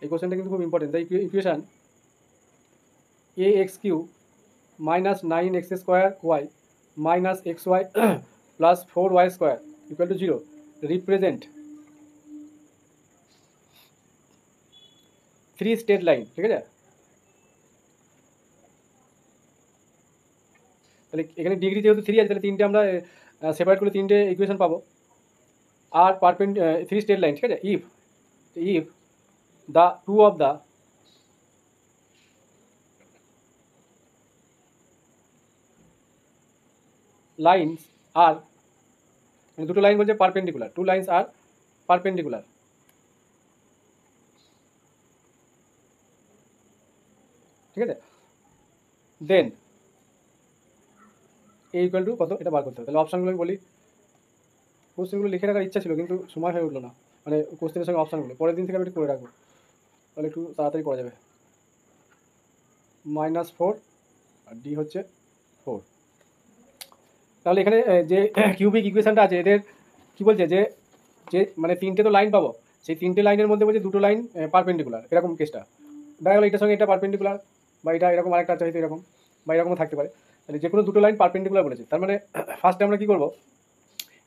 এই কোশ্চেনটা কিন্তু খুব important. The equation a x cube minus 9x square y minus x y plus 4y square equal to 0 represent 3 straight line. ঠিক আছে, তাহলে এখানে ডিগ্রি যেহেতু 3 আছে, তাহলে তিনটে আমরা সেপারেট করে তিনটে ইকুয়েশন পাবো। আর পারপেন্ডিকুলার 3 স্টেট লাইন। ঠিক আছে, if the two of the lines are, দুটো লাইন বলছে perpendicular, two lines are perpendicular. ঠিক আছে, দেন এ ইকুয়াল টু কত, এটা বার করতে হবে। তাহলে অপশানগুলো আমি বলি। কোশ্চেনগুলো লিখে রাখার ইচ্ছা ছিল কিন্তু সময় হয়ে উঠলো না, মানে কোশ্চেনের সঙ্গে অপশানগুলো পরের দিন থেকে আমি একটু করে রাখবো, তাহলে একটু তাড়াতাড়ি করা যাবে। -4 আর ডি হচ্ছে 4। তাহলে এখানে যে কিউবিক ইকুয়েশনটা আছে, এদের কি বলছে যে যে মানে তিনটে তো লাইন পাবো, সেই তিনটে লাইনের মধ্যে বলছে দুটো লাইন পারপেন্ডিকুলার, এরকম কেসটা দেখা গেলো এটার সঙ্গে এটা পারপেন্ডিকুলার, বা এটা এরকম আরেকটা আছে হয়তো এরকম, বা এরকমও থাকতে পারে। তাহলে যে কোনো দুটো লাইন পারপেন্ডিকুলার বলেছে, তার মানে ফার্স্টে আমরা কী করবো,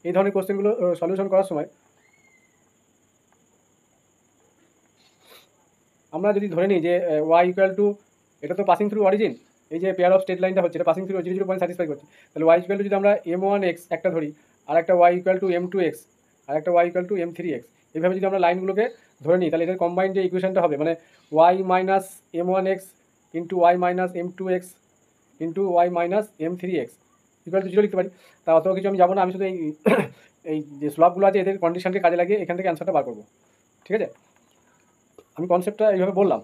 এই ধরনের কোশ্চেনগুলো সলিউশন করার সময় আমরা যদি ধরে নিই যে ওয়াই ইকুয়াল টু, এটা তো পাসিং থ্রু অরিজিন, এই যে পেয়ার অফ স্টেট লাইনটা হচ্ছে এটা পাসিং থ্রু 0 0 পয়েন্ট স্যাটিসফাই করছে, তাহলে ওয়াই ইকুয়াল টু যদি আমরা m1x একটা ধরি, আর একটা ওয়াই ইকুয়াল টু m2x, আর একটা ওয়াই ইকুয়াল টু m3x, এইভাবে যদি আমরা লাইনগুলোকে ধরে নিই, তাহলে এটার কম্বাইন্ড যে ইকুয়েশনটা হবে, মানে y minus m1x into y minus m2x into y minus m3x equal to 0 লিখতে পারি। তা অত কিছু আমি যাবো না, আমি শুধু এই যে স্লপগুলো আছে এদের কন্ডিশনকে কাজে লাগিয়ে এখান থেকে অ্যান্সারটা বার করবো। ঠিক আছে, আমি কনসেপ্টটা এইভাবে বললাম।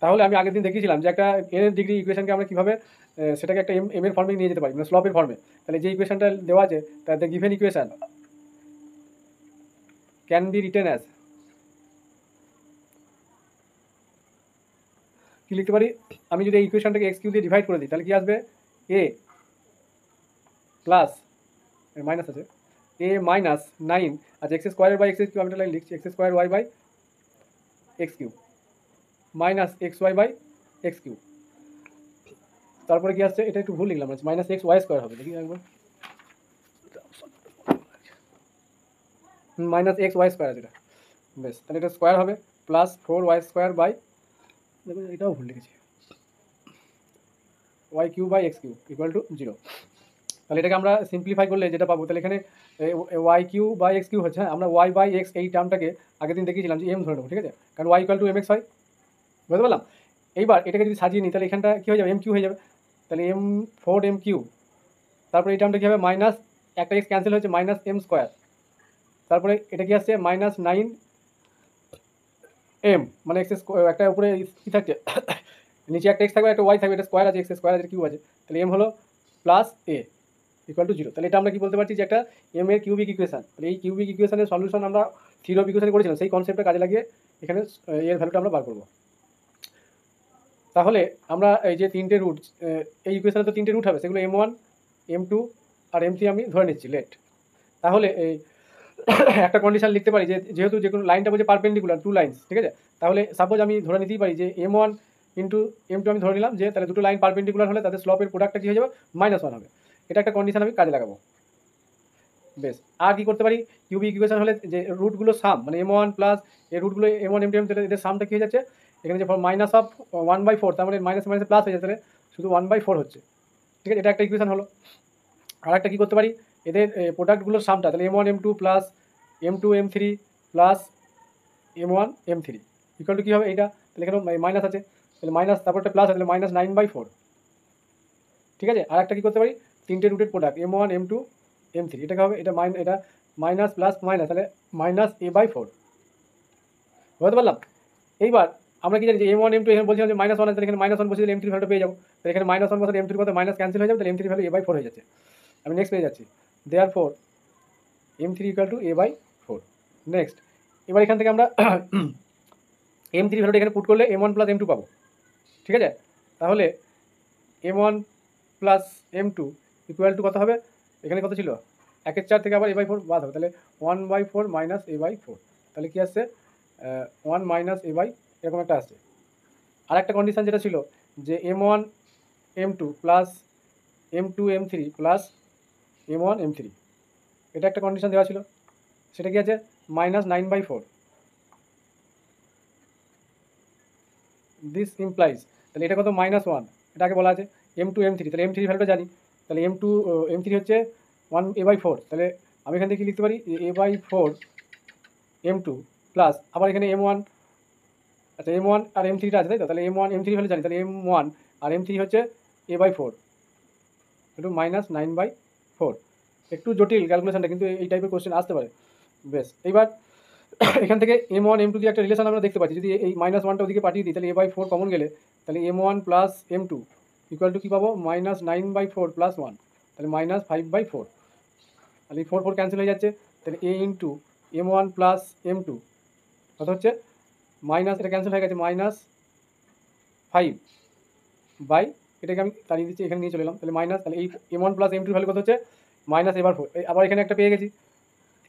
তাহলে আমি আগের দিন দেখিয়েছিলাম যে একটা এন এর ডিগ্রি ইকুয়েশনকে আমরা কীভাবে সেটাকে একটা এম এর ফর্মে নিয়ে যেতে পারি, মানে স্লপের ফর্মে। তাহলে যে ইকুয়েশনটা দেওয়া আছে, তাতে given equation can be written as, কি লিখতে পারি, আমি যদি এই ইকুয়েশনটাকে এক্স কিউ দিয়ে ডিভাইড করে দিই, তাহলে কি আসবে, এ প্লাস মাইনাস আছে এ মাইনাস 9, আচ্ছা x square by x cube, আমি একটা লাইন লিখছি, x square y by x cube minus x y by x cube. তারপরে কি আসছে, এটা একটু ভুল লিখলাম, মাইনাস এক্স ওয়াই স্কোয়ার হবে, দেখি একবার, মাইনাস এক্স ওয়াই স্কোয়ার আছে এটা, বেশ, তাহলে এটা স্কোয়ার হবে প্লাস 4y স্কোয়ার বাই, দেখুন এটাও ভুল লিখেছি, y cube by x cube equal to 0। তাহলে এটাকে আমরা সিম্পলিফাই করলে যেটা পাবো, তাহলে এখানে y cube by x cube হচ্ছে, হ্যাঁ আমরা ওয়াই বাই এক্স এই টার্মটাকে আগের দিন দেখিয়েছিলাম যে এম ধরে নেবো। ঠিক আছে, কারণ y equal to m x হয়, বুঝতে পারলাম। এইবার এটাকে যদি সাজিয়ে নিই, তাহলে এখানটা কী হয়ে যাবে, এম কিউ হয়ে যাবে, তাহলে m4 এম কিউ, তারপরে এই টার্মটা কী হবে, মাইনাস একটা এক্স ক্যান্সেল হচ্ছে, মাইনাস এম স্কোয়ার, তারপরে এটা কি আসছে মাইনাস 9 এম, মানে এক্স একটা উপরে কী থাকছে নিচে একটা এক্স থাকবে, একটা ওয়াই থাকবে, এটা স্কোয়ার আছে, এক্স স্কোয়ার আছে, কিউ আছে, তাহলে এম হলো প্লাস এ ইকুয়াল টু 0। তাহলে এটা আমরা কি বলতে পারছি যে একটা এম এর কিউবিক ইকুয়েশন। তাহলে এই কিউবিক ইকুয়েশনের সলিউশন আমরা থিওরি অফ ইকুয়েশন করেছিলাম, সেই কনসেপ্টটা কাজে লাগিয়ে এখানে এর ভ্যালুটা আমরা বার করবো। তাহলে আমরা এই যে তিনটে রুট, এই ইকুয়েশনে তো তিনটে রুট হবে, সেগুলো m1 m2 আর m3 আমি ধরে নিচ্ছি লেট। তাহলে এই একটা কন্ডিশন লিখতে পারি যে যেহেতু যে কোনো লাইনটা বলছে পারপেন্ডিকুলার টু লাইন্স, ঠিক আছে, তাহলে সাপোজ আমি ধরে নিতেই পারি যে m1 ইন্টু m2 আমি ধরে নিলাম যে তাহলে দুটো লাইন পারপেন্ডিকুলার হলে তাদের স্লপের প্রোডাক্টটা কী হয়ে যাবে, -1 হবে। এটা একটা কন্ডিশন আমি কাজে লাগাবো, বেশ। আর কি করতে পারি, কিউবিক ইকুয়েশন হলে যে রুটগুলো সাম, মানে m1 প্লাস এই রুটগুলো m1 m2 তাহলে এদের সামটা কী হয়ে যাচ্ছে, এখানে যে মাইনাস অফ 1/4, তার মানে মাইনাস মাইনাস প্লাস হয়ে যাচ্ছে, তাহলে শুধু 1/4 হচ্ছে। ঠিক আছে, এটা একটা ইকুয়েশন হলো। আর একটা কী করতে পারি, এদের প্রোডাক্টগুলোর সামটা, তাহলে m1 m2 plus m2 m3 plus m1 m3 equal to কী হবে, এইটা তাহলে এখানে মাইনাস আছে, তাহলে মাইনাস তারপর একটা প্লাস আছে, তাহলে -9/4। ঠিক আছে, আর একটা কী করতে পারি, তিনটে রুটের প্রোডাক্ট m1 m2 m3, এটাকে হবে এটা এটা মাইনাস প্লাস মাইনাস, তাহলে -a/4, বুঝতে পারলাম। এইবার আমরা কি জানি যে m1 m2 এখানে বলছিলাম যে -1 আছে, তাহলে এখানে -1 বসে দিলে m3 ভ্যালুটা পেয়ে যাবো, তাহলে এখানে -1 বসে m3 কত মাইনাস ক্যান্সেল হয়ে যাবে, তাহলে m3 ভ্যালু a/4 হয়ে যাচ্ছে। আমি নেক্সট পেয়ে যাচ্ছি, therefore m3 equal two a/4। Next এবার এখান থেকে আমরা m3 ভ্যালুটা এখানে পুট করলে m1 প্লাস m2 পাবো। ঠিক আছে, তাহলে m1 plus m2 equal to কত হবে, এখানে কত ছিল 1/4 থেকে আবার a/4 বাদ হবে, তাহলে 1/4 মাইনাস a/4, তাহলে কি আসছে 1 মাইনাস এ বাই এরকম একটা আসছে। আর একটা কন্ডিশন যেটা ছিল যে m1 m2 plus m2 m3 plus m1 m3, এটা একটা কন্ডিশন দেওয়া ছিল। সেটা কি আছে -9/4। দিস ইমপ্লাইজ, তাহলে এটা কত -1, এটাকে বলা আছে m2 m3, তাহলে m3 ভ্যালুটা জানি, তাহলে m2 m3 হচ্ছে 1a/4, তাহলে আমি এখান থেকে কি লিখতে পারি a/4 m2 প্লাস আবার এখানে m1, আচ্ছা m1 আর m3টা আছে তাই তো, তাহলে m1 m3 ভ্যালু জানি, তাহলে m1 আর m3 হচ্ছে a/4 একটু -9/4। একটু জটিল ক্যালকুলেশনটা, কিন্তু এই টাইপের কোশ্চেন আসতে পারে। বেশ, এইবার এখান থেকে m1 m2 দিয়ে একটা রিলেশন আমরা দেখতে পাচ্ছি, যদি এই -1টা ওদিকে পাঠিয়ে দিই তাহলে a/4 কমন গেলে তাহলে m1 plus m2 equal to কী পাবো -9/4 প্লাস 1, তাহলে -5/4, তাহলে এই 4 4 ক্যান্সেল হয়ে যাচ্ছে, তাহলে a into m1 plus m2 কত হচ্ছে মাইনাস, এটা ক্যান্সেল হয়ে গেছে -5 বাই, এটাকে আমি তাড়িয়ে দিচ্ছি, এখানে নিয়ে চলে এলাম, তাহলে মাইনাস, তাহলে এই m1 প্লাস m2 ভ্যালু কত হচ্ছে -4, আবার এখানে একটা পেয়ে গেছি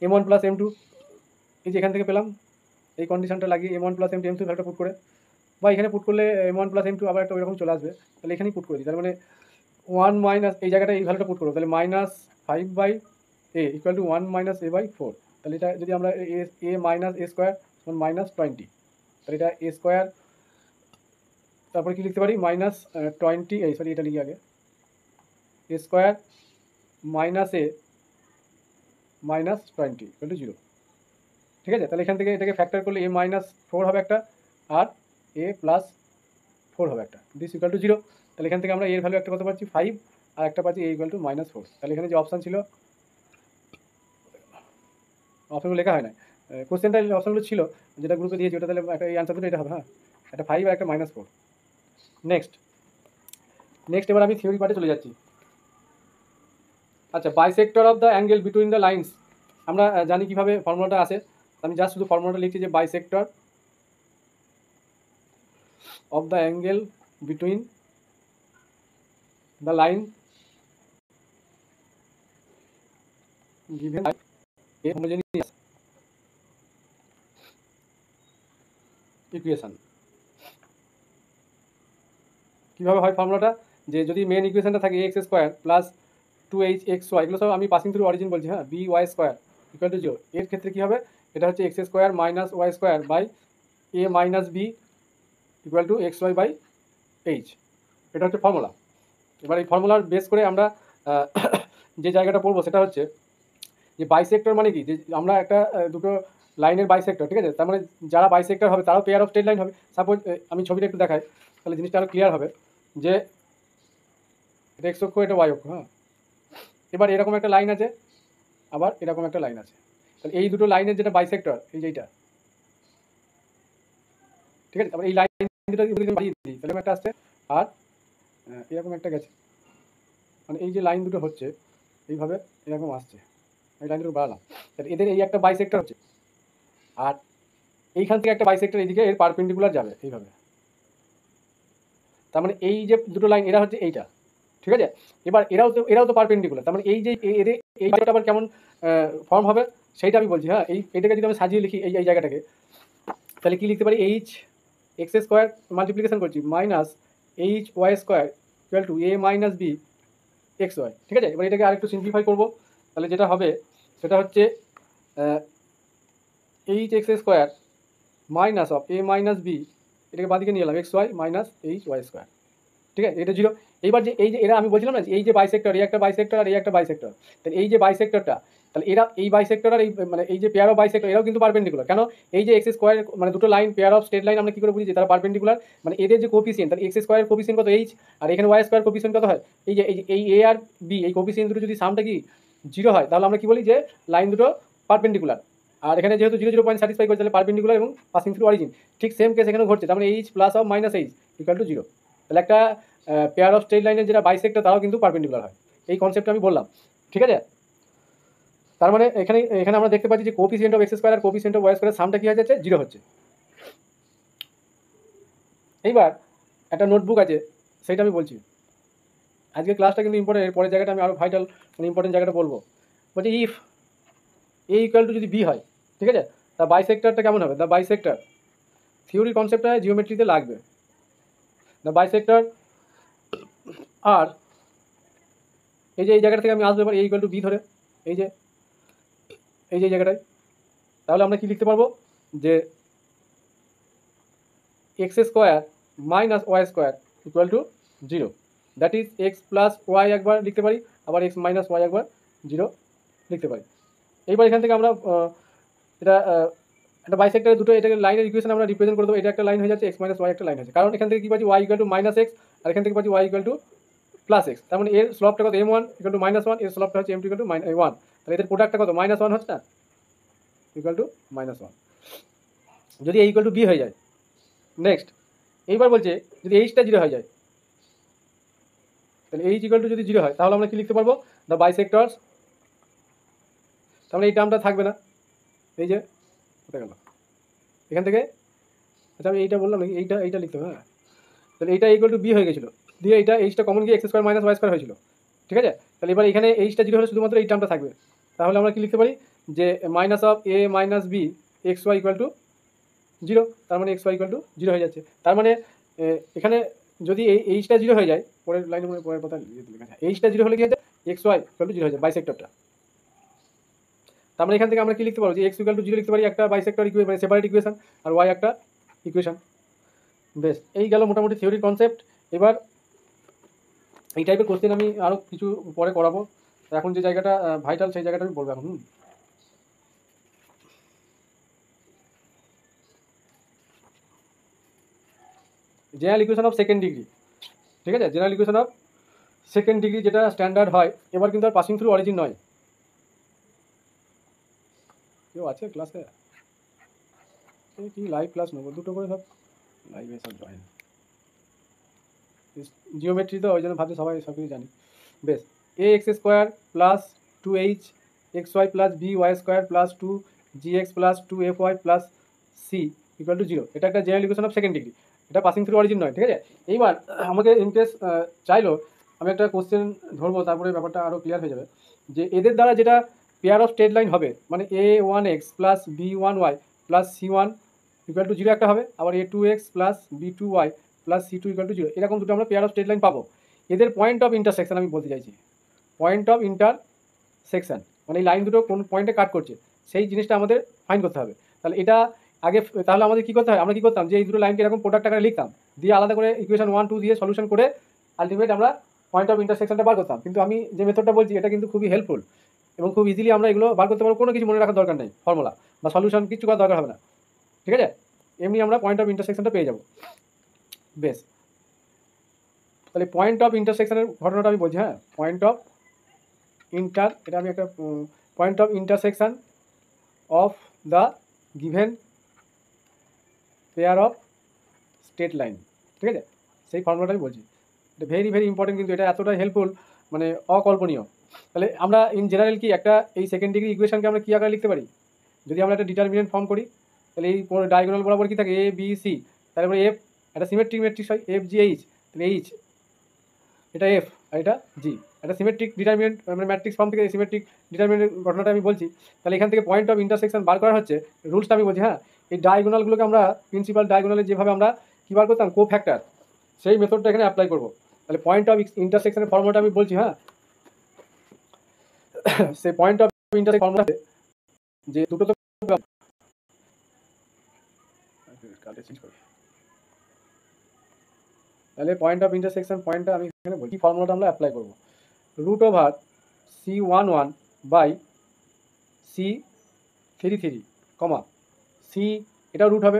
m1 প্লাস m2, এই যে এখান থেকে পেলাম, এই কন্ডিশনটা লাগিয়ে m1 প্লাস m2 ভ্যালুটা পুট করে, বা এখানে পুট করলে m1 প্লাস m2 আবার একটা ওইরকম চলে আসবে, তাহলে এখানেই পুট করে দিই, তার মানে 1 মাইনাস এই জায়গাটা এই ভ্যালুটা পুট করবো, তাহলে -5/a equal to 1 minus a/4, তাহলে এটা যদি আমরা a মাইনাস a স্কোয়ার -20, তাহলে এটা a স্কোয়ার, তারপরে কি লিখতে পারি -20, সরি এটা লিখি আগে, a square minus a -20 equal to 0। ঠিক আছে, তাহলে এখান থেকে এটাকে ফ্যাক্টর করলে a-4 হবে একটা, আর a+4 হবে একটা, দিস ইকুয়াল টু 0। তাহলে এখান থেকে আমরা এর ভ্যালু একটা কত পাচ্ছি 5, আর একটা পাচ্ছি a ইকুয়াল টু -4। তাহলে এখানে যে অপশান ছিল, অপশানগুলো লেখা হয় না, কোশ্চেনটা অপশানগুলো ছিল যেটা গ্রুপে দিয়েছি ওটা, তাহলে একটা এই আনসার দুটো এটা হবে, হ্যাঁ একটা 5 আর একটা -4। নেক্সট এবার আমি থিওরি পার্টে চলে যাচ্ছি। আচ্ছা, bisector of the angle between the lines, আমরা জানি কিভাবে ফর্মুলাটা আসে, আমি জাস্ট শুধু ফর্মুলাটা লিখছি যে bisector of the angle between the line given a homogeneous equation। কীভাবে হয় ফর্মুলাটা, যে যদি মেন ইকুয়েশনটা থাকে এক্স স্কোয়ার প্লাস 2hxy, এগুলো সব আমি পাসিং থ্রু অরিজিন বলছি, হ্যাঁ, by স্কোয়ার ইকুয়াল টু 0, এর ক্ষেত্রে কী হবে, এটা হচ্ছে x square minus y square by a minus b equal to xy by h, এটা হচ্ছে ফর্মুলা। এবার এই ফর্মুলার বেস করে আমরা যে জায়গাটা পড়বো সেটা হচ্ছে যে বাইসেক্টর মানে কি, যে আমরা একটা দুটো লাইনের বাইসেক্টর, ঠিক আছে, তার মানে যারা বাইসেক্টর হবে তারাও পেয়ার অফ স্ট্রেট লাইন হবে। সাপোজ আমি ছবিটা একটু দেখাই, তাহলে জিনিসটা আরও ক্লিয়ার হবে, যে এটা এক্স অক্ষ, এটা ওয়াই অক্ষ, হ্যাঁ, এবার এরকম একটা লাইন আছে, আবার এরকম একটা লাইন আছে, তাহলে এই দুটো লাইনের যেটা বাইসেক্টর এই যেটা, ঠিক আছে, তারপরে এই লাইন দুটো বাড়িয়ে দিই, তাহলে একটা আসছে, আর এরকম একটা গেছে, মানে এই যে লাইন দুটো হচ্ছে এইভাবে এরকম আসছে, এই লাইন দুটো বাড়ালাম, তাহলে এদের এই একটা বাইসেক্টর হচ্ছে, আর এইখান থেকে একটা বাইসেক্টর এইদিকে এর পারপেন্ডিকুলার যাবে এইভাবে, তার মানে এই যে দুটো লাইন এরা হচ্ছে এইটা, ঠিক আছে, এবার এরাও তো পারপেন্ডিকুলার, তার মানে এই যে এদের এই জায়গাটা আবার কেমন ফর্ম হবে সেইটা আমি বলছি, হ্যাঁ, এইটাকে যদি আমি সাজিয়ে লিখি এই জায়গাটাকে, তাহলে কি লিখতে পারি, এইচ এক্স স্কোয়ার মাল্টিপ্লিকেশন করছি minus h y square equal to a minus b x y, ঠিক আছে। এবার এটাকে আরেকটু সিম্পলিফাই করবো, তাহলে যেটা হবে সেটা হচ্ছে h x square minus of a minus b, এটাকে বাদিকে নিয়ে এলাম x y minus h y square, ঠিক আছে, এটা 0। এইবার যে এই যে এরা আমি বলছিলাম না এই যে বাইসেক্টর, এই একটা বাইসেক্টর আর এই একটা বাইসেক্টর, তাহলে এই যে বাইসেক্টরটা, তাহলে এরা এই বাইসেক্টর আর এই মানে এই যে পেয়ার অফ বাইসেক্টর এরাও কিন্তু পারপেন্ডিকুলার, কেন এই যে এক্স স্কোয়ার মানে দুটো line pair of straight line আমরা কী করে বুঝি তারা পারপেন্ডিকুলার, মানে এদের যে কোফিসিয়েন্ট, তাহলে এক্স স্কোয়ারের কোফিসিয়েন্ট কত এইচ, আর এখানে ওয়াই স্কোয়ার কোফিসিয়েন্ট কত হয়, এই যে এই এ আর বি এই কোফিসিয়েন্ট দুটো যদি সামটা কি 0 হয়, তাহলে আমরা কি বলি যে লাইন দুটো পারপেন্ডিকুলার, আর এখানে যেহেতু 0 0 পয়েন্ট স্যাটিসফাই করছে তাহলে পারপেন্ডিকুলার এবং পাসিং থ্রু অরিজিন, ঠিক সেম কেস এখানেও ঘটছে, তার মানে H plus of minus H equal to 0, তাহলে একটা পেয়ার অফ স্ট্রেট লাইনের যেটা বাইসেক্টর তারাও কিন্তু পারপেন্ডিকুলার হয়, এই কনসেপ্টটা আমি বললাম, ঠিক আছে। তার মানে এখানে আমরা দেখতে পাচ্ছি যে কোফিসিয়েন্ট অফ এক্স স্কোয়ার আর কোফিসিয়েন্ট অফ ওয়াই স্কোয়ার সামটা কি হয়ে যাচ্ছে 0 হচ্ছে। এইবার একটা নোটবুক আছে সেটা আমি বলছি, আজকে ক্লাসটা কিন্তু ইম্পর্টেন্ট, এর পরের জায়গাটা আমি আরও ভাইটাল মানে ইম্পর্টেন্ট জায়গাটা বলবো, বলছি ইফ এ ইকুয়াল টু যদি বি হয়, ঠিক আছে, দ্য বাইসেক্টরটা কেমন হবে? দ্য বাইসেক্টর থিওরি কনসেপ্টটা জিওমেট্রিতে লাগবে। দ্য বাইসেক্টর আর এই যে এই জায়গা থেকে আমি আসবো এবার a ইকুয়াল টু বি ধরে, এই যে এই জায়গাটায়, তাহলে আমরা কি লিখতে পারবো যে x square minus y square equal to 0, that is x plus y একবার লিখতে পারি, আবার এক্স মাইনাস ওয়াই একবার 0 লিখতে পারি। এইবার এখান থেকে আমরা এটা একটা বাইসেক্টরের দুটো এটাকে লাইনের ইকুয়েশন আমরা রিপ্রেজেন্ট করে দেবো। এটা একটা লাইন হয়ে যাচ্ছে, এক্স মাইনাস ওয়াই একটা লাইন হয়েছে, কারণ এখান থেকে কি পাচ্ছি y equal to minus x, আর এখান থেকে পাচ্ছি y equal to plus x. তার মানে এর স্লপটা কত? m1 ইকুয়াল টু -1, এর স্লপটা হচ্ছে m2 ইকুয়াল টু -1, তাহলে এদের প্রোডাক্টটা কত? -1 হচ্ছে না, ইকুয়াল টু -1, যদি a ইকুয়াল টু বি হয়ে যায়। নেক্সট এইবার বলছে যদি এইচটা 0 হয়ে যায়, তাহলে এইচ ইকুয়াল টু যদি 0 হয় তাহলে আমরা কি লিখতে পারবো? দ্য বাইসেক্টরস, তাহলে এই টার্মটা থাকবে না, এই যে কোথায় গেল এখান থেকে, আচ্ছা আমি এইটা বললাম নাকি, এইটা লিখতে হবে। হ্যাঁ, তাহলে এইটা ইকুয়াল টু বি হয়ে গেছিলো, দিয়ে এইটা এইচটা কমন গিয়ে x square minus y square হয়েছিল, ঠিক আছে? তাহলে এবার এখানে এইচটা 0 হলে শুধুমাত্র এই টার্মটা থাকবে, তাহলে আমরা কি লিখতে পারি যে minus of a minus b x y equal to 0, তার মানে এক্স ওয়াই ইকুয়াল টু 0 হয়ে যাচ্ছে। তার মানে এখানে যদি এই এইচটা 0 হয়ে যায়, পরের লাইনের মধ্যে পরের কথা লেখা, এইচটা 0 হলে কি হচ্ছে এক্স ওয়াই ইকুয়াল টু 0 হয়ে যায় বাইসেক্টরটা। তার মানে এখান থেকে আমরা কি লিখতে পারবো যে এক্স ইকুয়াল টু 0 লিখতে পারি একটা বাইসেক্টর ইকুয়েশন, মানে সেপারেট ইকুয়েশন, আর ওয়াই একটা ইকুয়েশন। বেশ, এই গেল মোটামুটি থিওরির কনসেপ্ট। এবার এই টাইপের কোশ্চেন আমি আরও কিছু পরে করাবো, এখন যে জায়গাটা ভাইটাল সেই জায়গাটা আমি বলবো এখন। General equation of second degree, ঠিক আছে? General equation of second degree যেটা স্ট্যান্ডার্ড হয়, এবার কিন্তু আর পাসিং থ্রু অরিজিন নয়। কেউ আছে ক্লাসে? এই কি লাইভ ক্লাস নেবো, দুটো করে সব লাইভে সব জয়েন, জিওমেট্রি তো ওই জন্য ভাবছি সবাই সব কিছু জানি। বেশ, a x square plus 2h x y plus b y square plus 2gx plus 2fy plus c equal to 0, এটা একটা general equation of second degree, এটা পাসিং থ্রু অরিজিন নয়, ঠিক আছে? এইবার আমাকে ইনকেস চাইলো আমি একটা কোশ্চেন ধরবো, তারপরে ব্যাপারটা আরও ক্লিয়ার হয়ে যাবে যে এদের দ্বারা যেটা পেয়ার অফ স্ট্রেট লাইন হবে, মানে a1x plus b1y plus c1 equal to 0 একটা হবে, আবার a2x plus b2y plus c2 equal to 0, এরকম দুটো আমরা পেয়ার অফ স্ট্রেট লাইন পাবো। এদের পয়েন্ট অফ ইন্টারসেকশন আমি বলতে চাইছি, পয়েন্ট অফ ইন্টারসেকশন মানে এই লাইন দুটো কোন পয়েন্টে কাট করছে সেই জিনিসটা আমাদের ফাইন্ড করতে হবে। তাহলে এটা আগে, তাহলে আমাদের কী করতে হয়, আমরা কী করতাম যে এই দুটো লাইনকে এরকম প্রোডাক্ট আকারে লিখতাম, দিয়ে আলাদা করে ইকুয়েশন 1 2 দিয়ে সলিউশন করে আলটিমেট আমরা পয়েন্ট অফ ইন্টারসেকশনটা বার করতাম। কিন্তু আমি যে মেথডটা বলছি এটা কিন্তু খুবই হেল্পফুল এবং খুব ইজিলি আমরা এগুলো বার করতে পারবো, কোনো কিছু মনে রাখার দরকার নেই, ফর্মুলা বা সলিউশন কিছু করার দরকার হবে না, ঠিক আছে? এমনি আমরা পয়েন্ট অফ ইন্টারসেকশনটা পেয়ে যাব। বেশ, তাহলে পয়েন্ট অফ ইন্টারসেকশনের ঘটনাটা আমি বলছি। হ্যাঁ, পয়েন্ট অফ এটা আমি একটা point of intersection of the given pair of straight line, ঠিক আছে? সেই ফর্মুলাটা আমি বলছি, এটা ভেরি ভেরি ইম্পর্টেন্ট, কিন্তু এটা এতটাই হেল্পফুল মানে অকল্পনীয়। তাহলে আমরা ইন জেনারেল কি একটা এই সেকেন্ড ডিগ্রি ইকুয়েশনকে আমরা কী আকারে লিখতে পারি, যদি আমরা একটা ডিটারমিনেন্ট ফর্ম করি, তাহলে এই ডায়াগোনাল বরাবর কি থাকে এ বি সি, তারপরে এফ একটা সিমেট্রিক ম্যাট্রিক্স হয় এফ জি এইচ, তাহলে এইচ এটা এফ আর এটা জি, একটা সিমেট্রিক ডিটারমিনেন্ট মানে ম্যাট্রিক্স ফর্ম থেকে সিমেট্রিক ডিটারমিনেন্ট ঘটনাটা আমি বলছি। তাহলে এখান থেকে পয়েন্ট অফ ইন্টারসেকশন বার করা হচ্ছে, রুলসটা আমি বলছি। হ্যাঁ, এই ডায়াগোনালগুলোকে আমরা প্রিন্সিপাল ডায়াগোনালে যেভাবে আমরা কী বার করতাম কো ফ্যাক্টর, সেই মেথডটা এখানে অ্যাপ্লাই করবো। তাহলে পয়েন্ট অফ ইন্টারসেকশনের ফর্মুলাটা আমি বলছি। হ্যাঁ, সেই পয়েন্ট অফ ইন্টারসেকশন ফর্মুলা যে দুটো তো তাহলে পয়েন্ট অফ ইন্টারসেকশন পয়েন্টটা আমি এখানে বলছি, ফর্মুলাটা আমরা অ্যাপ্লাই করবো, √ওভার c11 by c33 comma c, এটাও রুট হবে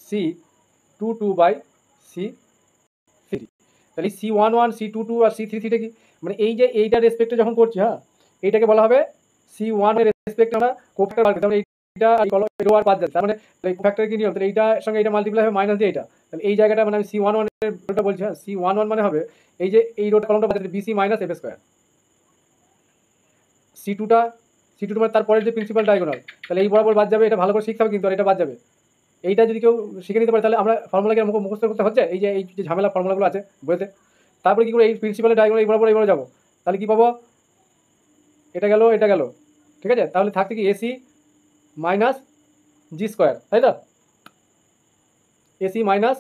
c22 বাই c3। তাহলে c11 c22 আর c33টা কি, মানে এই যে এইটার রেসপেক্টে যখন করছি, হ্যাঁ এইটাকে বলা হবে c1 এর রেসপেক্টে আমরা কোফ্যাক্টর বার করতে, এইটা রো আর বাদ যাচ্ছে, তার মানে কোফ্যাক্টর কি নিয়ম, তাহলে এইটার সঙ্গে এটা মাল্টিপ্লাই হবে মাইনাস দিয়ে এটা, তাহলে এই জায়গাটা মানে আমি c11 এর রোটা বলছি। হ্যাঁ, c11 মানে হবে এই যে এই রোটা কলমটা বাদ BC minus f square, c2 মানে তারপরের যে প্রিন্সিপাল ডায়াগোনাল, তাহলে এই বরাবর বাদ যাবে, এটা ভালো করে শিখতে হবে কিন্তু, আর এটা বাদ যাবে। এইটা যদি কেউ শিখে নিতে পারে তাহলে আমরা ফর্মুলাকে মুখস্থ করতে হচ্ছে, এই যে ঝামেলা ফর্মুলাগুলো আছে বইতে, তারপরে কী করে এই প্রিন্সিপালের ডায়াগোনাল এই বরাবর যাবো, তাহলে কী পাবো, এটা গেল, ঠিক আছে? তাহলে থাকছে কি এসি মাইনাস জি স্কোয়ার, তাই তো, এসি মাইনাস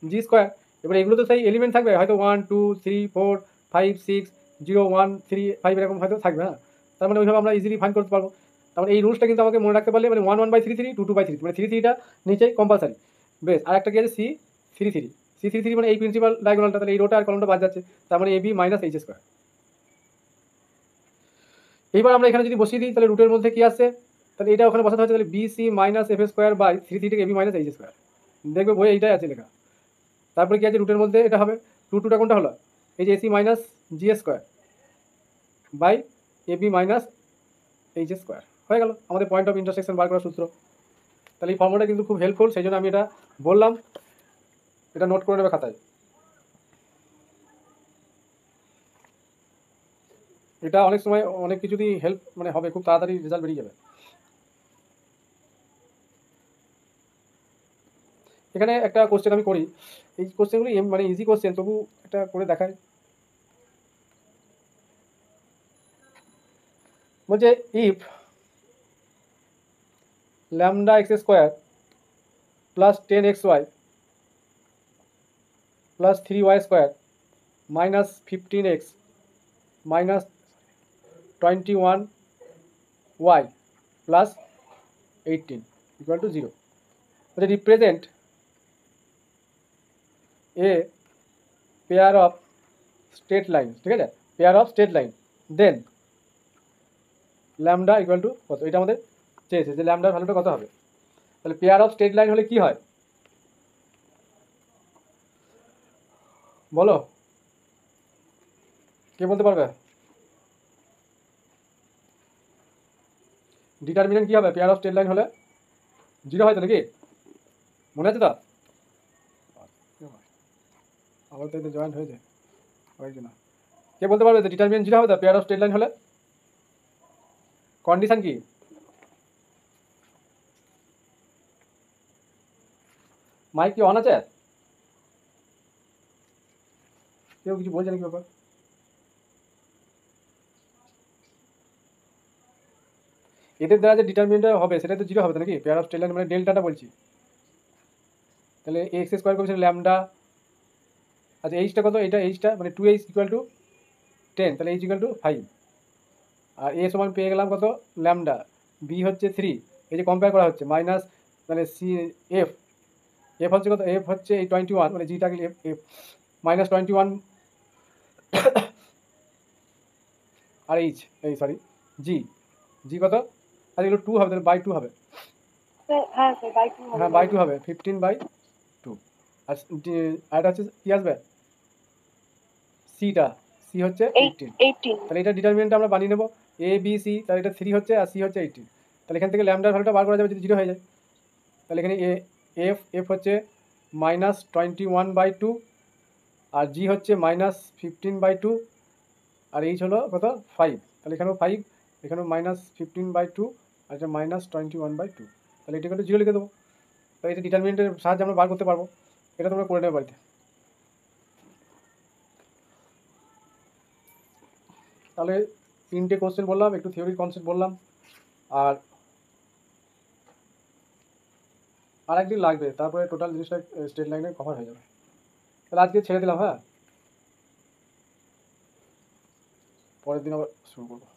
জি স্কোয়ার। এবার এগুলো তো সেই এলিমেন্ট থাকবে, হয়তো 1 2 3 4 5 6 0 1 3 5 এরকম হয়তো থাকবে। হ্যাঁ, তার মানে ওইভাবে আমরা ইজিলি ফাইন্ড করতে পারবো। তারপরে এই রুলসটা কিন্তু আমাকে মনে রাখতে পারলে, মানে 1 1/3 3 2 2/3, মানে 3 3টা নিচেই কম্পালসারি। বেশ, আর একটা কি আছে সি 3 3, সি 3 3 মানে এই প্রিন্সিপাল ডায়াগোনালটা, তাহলে এই রোটা আর কলমটা বাদ যাচ্ছে, তার মানে এবি মাইনাস এইচ স্কোয়ার। এইবার আমরা এখানে যদি বসিয়ে দিই তাহলে রুটের মধ্যে কি আসছে, তাহলে এটা ওখানে বসাতে হচ্ছে, তাহলে b c minus f square by 3 3 থেকে এবি মাইনাস এইচ স্কোয়ার। দেখবে বই এইটাই আছে লেখা। তারপরে কি আছে রুটের মধ্যে, এটা হবে 2 2টা কোনটা হলো, এই যে a c minus g square by a b minus h square, হয়ে গেল আমাদের পয়েন্ট অফ ইন্টারসেকশন বার করার সূত্র। তাহলে এই ফর্মুলাটা কিন্তু খুব হেল্পফুল, সেই জন্য আমি এটা বললাম, এটা নোট করে নেবে খাতায়। এটা অনেক সময় অনেক কিছুতেই হেল্প মানে হবে, খুব তাড়াতাড়ি রেজাল্ট বেরিয়ে যাবে। এখানে একটা কোশ্চেন আমি করি, এই কোশ্চেনগুলি মানে ইজি কোশ্চেন, তবু একটা করে দেখাই। বলছে if lambda x square plus 10xy plus 3y square minus 15x minus 21y plus 18 equal to 0, বলছে represent a pair of straight line, ঠিক আছে, pair of straight line, then lambda equal to কত, এটা আমাদের চেয়েছে যে ল্যামডার ভ্যালুটা কত হবে। তাহলে পেয়ার অফ স্ট্রেট লাইন হলে কি হয় বলো, কে বলতে পারবে? ডিটারমিনেন্ট কি হবে পেয়ার অফ স্ট্রেট লাইন হলে? 0 হয় তো নাকি, মনে আছে তো? আবার তো এতে জয়েন্ট হয়েছে কয়েকজন, কে বলতে পারবে যে ডিটারমিনেন্ট 0 হবে তো পেয়ার অফ স্ট্রেট লাইন হলে? কন্ডিশন কি? মাইক কি অন আছে? কেউ কিছু বলছে নাকি ব্যাপার? এদের দ্বারা যে ডিটারমিনেন্ট হবে সেটা তো 0 হবে তো নাকি, পেয়ার অফ স্ট্রেট লাইন মানে ডেল্টাটা বলছি। তাহলে এক্স স্কোয়ার করেছিল ল্যামডা, আচ্ছা এইচটা কত, এটা এইচটা মানে 2h ইকুয়াল টু 10, তাহলে এইচ ইকুয়াল টু 5, আর এ সমান পেয়ে গেলাম কত ল্যামডা, বি হচ্ছে 3, এই যে কম্পেয়ার করা হচ্ছে মাইনাস, মানে সি এফ, এফ হচ্ছে কত, এফ হচ্ছে এই 21, মানে জিটাকে এফ এফ মাইনাস 21, আর এইচ এই সরি জি, জি কত, আর এগুলো 2 হবে, তাহলে বাই 2 হবে, হ্যাঁ বাই 2 হবে 15/2, আর এটা হচ্ছে কি আসবে সিটা, সি হচ্ছে 18, তাহলে এটা ডিটারমিনেন্টটা আমরা বানিয়ে নেবো এ বি সি, তাহলে এটা 3 হচ্ছে আর সি হচ্ছে 18, তাহলে এখান থেকে ল্যামডার ভ্যালুটা বার করা যাবে যদি 0 হয়ে যায়। তাহলে এখানে এ এফ এফ হচ্ছে মাইনাস 21/2, আর জি হচ্ছে মাইনাস 15/2, আর এইচ হলো কত 5, তাহলে এখানেও 5, এখানেও মাইনাস 15/2, আর এটা মাইনাস 21/2, তাহলে এটা কিন্তু 0 লিখে দেবো। তাহলে এটা ডিটারমিনেন্টের সাহায্যে আমরা বার করতে পারবো, এটা তোমরা করে নেবে বাড়িতে। তাহলে 3টে কোশ্চেন বললাম, একটু থিওরির কনসেপ্ট বললাম, আর একদিন লাগবে, তারপরে টোটাল জিনিসটা স্ট্রেট লাইনে কভার হয়ে যাবে। তাহলে আজকে ছেড়ে দিলাম, হ্যাঁ, পরের দিন আবার শুরু করবো।